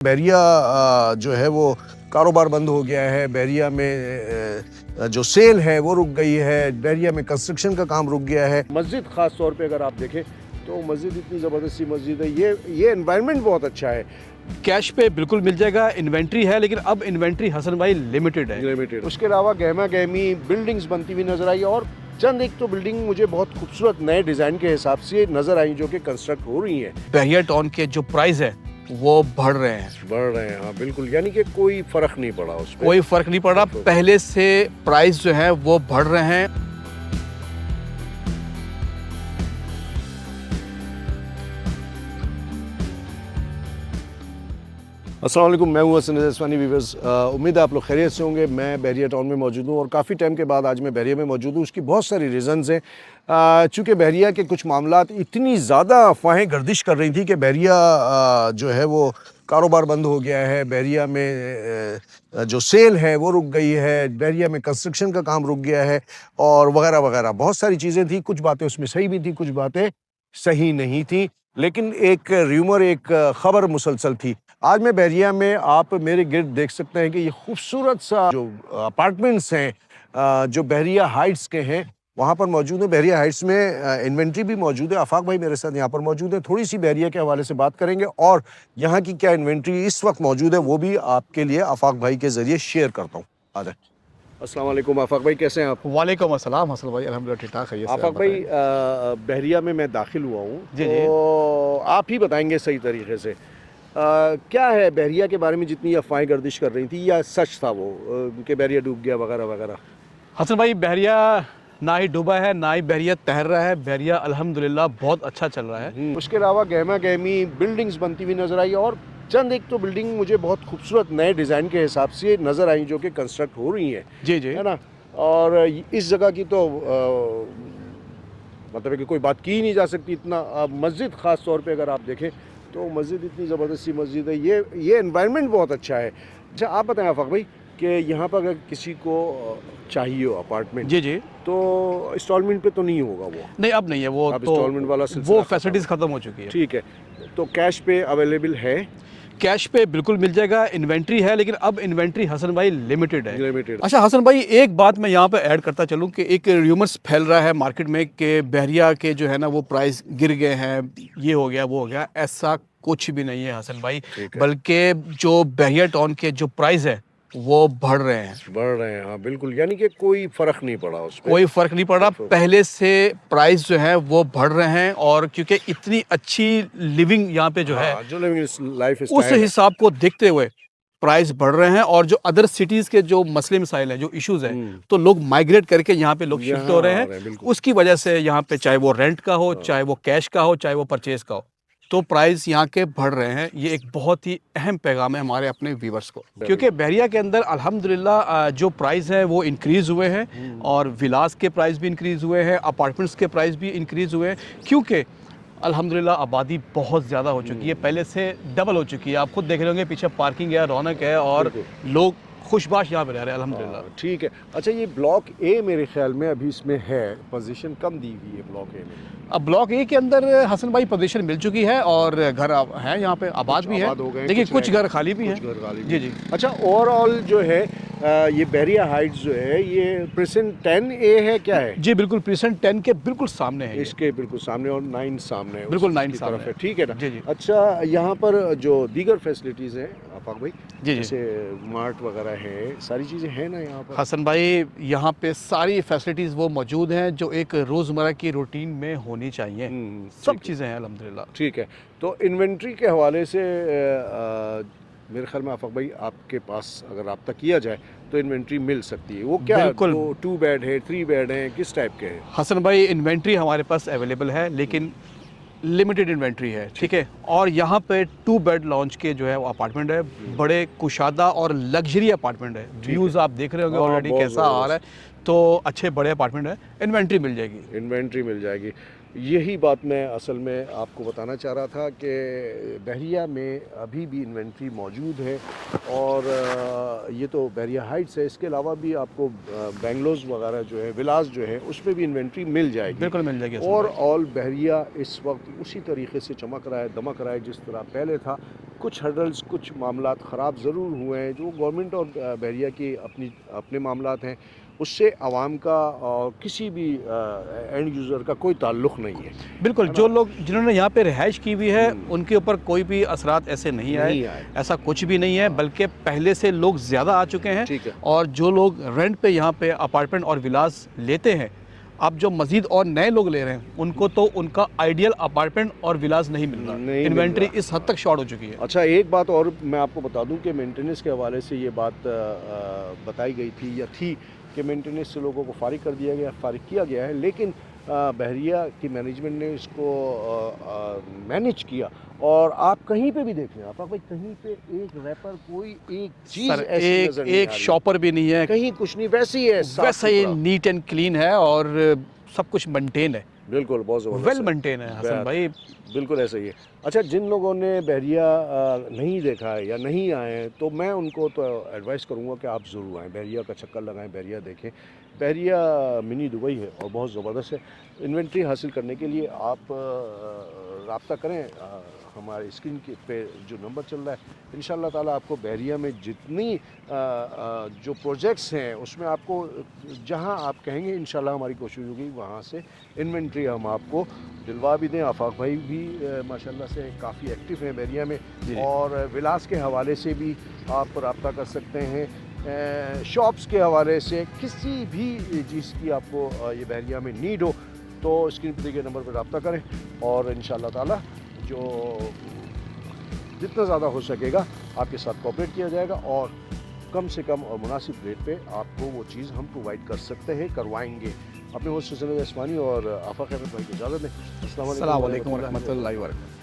बैरिया जो है वो कारोबार बंद हो गया है। बैरिया में जो सेल है वो रुक गई है। बैरिया में कंस्ट्रक्शन का काम रुक गया है। मस्जिद ख़ास तौर पे अगर आप देखें तो मस्जिद इतनी ज़बरदस्त सी मस्जिद है। ये एनवायरनमेंट बहुत अच्छा है। कैश पे बिल्कुल मिल जाएगा, इन्वेंट्री है, लेकिन अब इन्वेंट्री हसन भाई लिमिटेड है। उसके अलावा गहमा गहमी बिल्डिंग्स बनती हुई नज़र आई और चंद एक तो बिल्डिंग मुझे बहुत खूबसूरत नए डिज़ाइन के हिसाब से नज़र आई जो कि कंस्ट्रक्ट हो रही हैं। बहरिया टाउन के जो प्राइस है वो बढ़ रहे हैं। हाँ बिल्कुल, यानी कि कोई फ़र्क नहीं पड़ा उसमें। कोई फर्क नहीं पड़ा, पहले से प्राइस जो है वो बढ़ रहे हैं। अस्सलाम वालेकुम, मैं हूँ हसन जसवानी। व्यूअर्स, उम्मीद है आप लोग खैरियत से होंगे। मैं बैरिया टाउन में मौजूद हूँ और काफ़ी टाइम के बाद आज मैं बैरिया में मौजूद हूँ। उसकी बहुत सारी रीज़न्स हैं। चूँकि बैरिया के कुछ मामलात इतनी ज़्यादा अफवाहें गर्दिश कर रही थी कि बैरिया जो है वो कारोबार बंद हो गया है। बैरिया में जो सेल है वो रुक गई है। बैरिया में कंस्ट्रक्शन का काम रुक गया है और वगैरह वगैरह बहुत सारी चीज़ें थी। कुछ बातें उसमें सही भी थी, कुछ बातें सही नहीं थी, लेकिन एक र्यूमर, एक ख़बर मुसलसल थी। आज मैं बैरिया में, आप मेरे गिर्द देख सकते हैं कि ये खूबसूरत सा जो अपार्टमेंट्स हैं जो बैरिया हाइट्स के हैं वहाँ पर मौजूद है। बैरिया हाइट्स में इन्वेंट्री भी मौजूद है। आफाक भाई मेरे साथ यहाँ पर मौजूद है। थोड़ी सी बैरिया के हवाले से बात करेंगे और यहाँ की क्या इन्वेंट्री इस वक्त मौजूद है वो भी आपके लिए आफाक भाई के ज़रिए शेयर करता हूँ। आ जाए। अस्सलाम वालेकुम आफाक भाई, कैसे हैं आप? वालेकुम अस्सलाम हसन भाई, अल्हम्दुलिल्लाह ठीक ठाक है। आफाक भाई, बैरिया में मैं दाखिल हुआ हूँ, जी, तो आप ही बताएंगे सही तरीके से क्या है बैरिया के बारे में जितनी अफवाहें गर्दिश कर रही थी, या सच था वो कि बैरिया डूब गया वगैरह वगैरह? हसन भाई, बहरिया ना ही डूबा है ना ही बहरिया तैर रहा है। बहरिया अल्हम्दुलिल्लाह बहुत अच्छा चल रहा है। उसके अलावा गहमा गहमी बिल्डिंग्स बनती हुई नज़र आई और चंद एक तो बिल्डिंग मुझे बहुत खूबसूरत नए डिज़ाइन के हिसाब से नज़र आई जो कि कंस्ट्रक्ट हो रही हैं। जी जी, है ना? और इस जगह की तो मतलब है कि कोई बात की ही नहीं जा सकती। इतना मस्जिद ख़ास तौर पे अगर आप देखें तो मस्जिद इतनी ज़बरदस्त सी मस्जिद है। ये एनवायरनमेंट बहुत अच्छा है। अच्छा आप बताएं आफाक भाई कि यहाँ पर अगर किसी को चाहिए हो अपार्टमेंट, जी जी, तो इंस्टॉलमेंट पे तो नहीं होगा वो? नहीं अब नहीं है वो, अब तो इंस्टॉलमेंट वाला सिलसिला वो खत्म। फैसिलिटीज़ ख़त्म हो चुकी है। ठीक है, तो कैश पे अवेलेबल है? कैश पे बिल्कुल मिल जाएगा, इन्वेंट्री है, लेकिन अब इन्वेंट्री हसन भाई लिमिटेड है। लिमिटेड। अच्छा हसन भाई, एक बात मैं यहाँ पे ऐड करता चलूँ कि एक र्यूमर्स फैल रहा है मार्केट में कि बहरिया के जो है ना वो प्राइस गिर गए हैं, ये हो गया वो हो गया। ऐसा कुछ भी नहीं है हसन भाई, बल्कि जो बहरिया टाउन के जो प्राइस है वो बढ़ रहे हैं। हाँ बिल्कुल, यानी कि कोई फ़र्क नहीं पड़ा उसमें। कोई फर्क नहीं पड़ा, पहले से प्राइस जो है वो बढ़ रहे हैं। और क्योंकि इतनी अच्छी लिविंग यहाँ पे जो है, जो लिविंग लाइफ उस हिसाब को देखते हुए प्राइस बढ़ रहे हैं। और जो अदर सिटीज के जो मसले मसाइल हैं, जो इश्यूज हैं, तो लोग माइग्रेट करके यहाँ पे लोग शिफ्ट हो रहे हैं। उसकी वजह से यहाँ पे चाहे वो रेंट का हो, चाहे वो कैश का हो, चाहे वो परचेज का हो, तो प्राइस यहाँ के बढ़ रहे हैं। ये एक बहुत ही अहम पैगाम है हमारे अपने व्यूवर्स को, क्योंकि बहरिया के अंदर अल्हम्दुलिल्लाह जो प्राइस है वो इंक्रीज़ हुए हैं और विलास के प्राइस भी इंक्रीज़ हुए हैं, अपार्टमेंट्स के प्राइस भी इंक्रीज़ हुए हैं, क्योंकि अल्हम्दुलिल्लाह आबादी बहुत ज़्यादा हो चुकी है, पहले से डबल हो चुकी है। आप खुद देख रहे होंगे, पीछे पार्किंग है, रौनक है और लोग खुशबाश यहाँ पे रह रहे हैं अल्हम्दुलिल्लाह। ठीक है। अच्छा, ये ब्लॉक ए मेरे ख्याल में अभी इसमें है, पोजीशन कम दी हुई है ब्लॉक ए में। अब ब्लॉक ए के अंदर हसन भाई पोजीशन मिल चुकी है और घर है यहाँ पे आबाद भी है, लेकिन कुछ घर खाली भी हैं। जी जी। अच्छा, ओवरऑल जो है ये बैरिया हाइट्स जो है ये प्रेसेंट 10 ए है, क्या है? जी बिल्कुल, प्रेसेंट 10 के बिल्कुल सामने है, इसके बिल्कुल सामने, और 9 सामने है, बिल्कुल 9 उसकी सामने तरफ है। ठीक है ना? जी जी। अच्छा, यहाँ पर जो दीगर फैसिलिटीज़ हैं आफाक भाई, जी जी, जैसे मार्ट वगैरह है, सारी चीज़ें हैं ना यहाँ पर? हसन भाई यहाँ पे सारी फैसिलिटीज़ वो मौजूद हैं जो एक रोज़मर्रा की रूटीन में होनी चाहिए। सब चीज़ें हैं अल्हम्दुलिल्लाह। ठीक है। तो इन्वेंट्री के हवाले से मेरे ख्याल में आफाक भाई आपके पास अगर रब्ता किया जाए तो इन्वेंट्री मिल सकती है। वो क्या बिल्कुल। 2 बेड है, 3 बेड है, किस टाइप के हैं? हसन भाई, इन्वेंट्री हमारे पास अवेलेबल है, लेकिन लिमिटेड इन्वेंट्री है। ठीक है। और यहाँ पे 2 बेड लॉन्च के जो है वो अपार्टमेंट है, बड़े कुशादा और लग्जरी अपार्टमेंट है। व्यूज़ आप देख रहे होंगे ऑलरेडी कैसा आ रहा है, तो अच्छे बड़े अपार्टमेंट है। इन्वेंट्री मिल जाएगी। यही बात मैं असल में आपको बताना चाह रहा था कि बहरिया में अभी भी इन्वेंट्री मौजूद है और ये तो बहरिया हाइट्स है। इसके अलावा भी आपको बेंगलोज वगैरह जो है, विलास जो है, उस पर भी इन्वेंट्री मिल जाएगी। बिल्कुल मिल जाएगी। और ऑल बहरिया इस वक्त उसी तरीके से चमक रहा है, दमक रहा है जिस तरह पहले था। कुछ हर्डल्स, कुछ मामलात ख़राब ज़रूर हुए हैं, जो गवर्नमेंट और बहरिया की अपने मामलात हैं, उससे आवाम का और किसी भी एंड यूज़र का कोई ताल्लुक़ नहीं है। बिल्कुल, है जो ना? लोग जिन्होंने यहाँ पे रिहाइश की हुई है उनके ऊपर कोई भी असरात ऐसे नहीं नहीं आए, आए। ऐसा कुछ भी नहीं है, बल्कि पहले से लोग ज़्यादा आ चुके हैं। ठीक है। और जो लोग रेंट पे यहाँ पे अपार्टमेंट और विलास लेते हैं, अब जो मज़ीद और नए लोग ले रहे हैं उनको तो उनका आइडियल अपार्टमेंट और विलास नहीं मिल रहा, नहीं मिल इन्वेंट्री रहा। इस हद तक शॉर्ट हो चुकी है। अच्छा, एक बात और मैं आपको बता दूं कि मेंटेनेंस के हवाले से ये बात बताई गई थी या थी कि मेंटेनेंस से लोगों को फारिग कर दिया गया, फारिग किया गया है, लेकिन बहरिया की मैनेजमेंट ने इसको मैनेज किया। और आप कहीं पे भी देख लें, आप भाई कहीं पे एक रैपर, कोई एक चीज़ सर, ऐसी नज़र नहीं एक आ रही, शॉपर भी नहीं है, कहीं कुछ नहीं, वैसे ही है, साफ वैसा ही सुथरा। नीट एंड क्लीन है और सब कुछ मेंटेन है, बिल्कुल, बहुत ज़बरदस्त वेल है। मेंटेन है हसन भाई। बिल्कुल ऐसा ही है। अच्छा, जिन लोगों ने बहरिया नहीं देखा है या नहीं आए हैं, तो मैं उनको तो एडवाइस करूँगा कि आप ज़रूर आएँ, बहरिया का चक्कर लगाएँ, बहरिया देखें। बहरिया मिनी दुबई है और बहुत ज़बरदस्त है। इन्वेंट्री हासिल करने के लिए आप राब्ता करें, हमारे स्क्रीन के पे जो नंबर चल रहा है। इंशाअल्लाह ताला आपको बहरिया में जितनी जो प्रोजेक्ट्स हैं, उसमें आपको जहाँ आप कहेंगे, इंशाअल्लाह हमारी कोशिश होगी वहाँ से इन्वेंट्री हम आपको दिलवा भी दें। आफाक भाई भी माशाल्लाह से काफ़ी एक्टिव हैं बहरिया में, और विलास के हवाले से भी आप रब्ता कर सकते हैं। शॉप्स के हवाले से किसी भी चीज़ की आपको ये बहरिया में नीड हो, तो स्क्रीन पर दिए गए नंबर पर रब्ता करें, और इंशाअल्लाह ताला जो जितना ज़्यादा हो सकेगा आपके साथ कोऑपरेट किया जाएगा, और कम से कम और मुनासिब रेट पे आपको वो चीज़ हम प्रोवाइड कर सकते हैं, करवाएंगे। अपने होस्ट हुसैन उस्मानी और आफाक अहमद भाई को इजाज़त दें। अस्सलाम वालेकुम अस्सलाम वालेकुम व रहमतुल्लाहि व बरकातहू।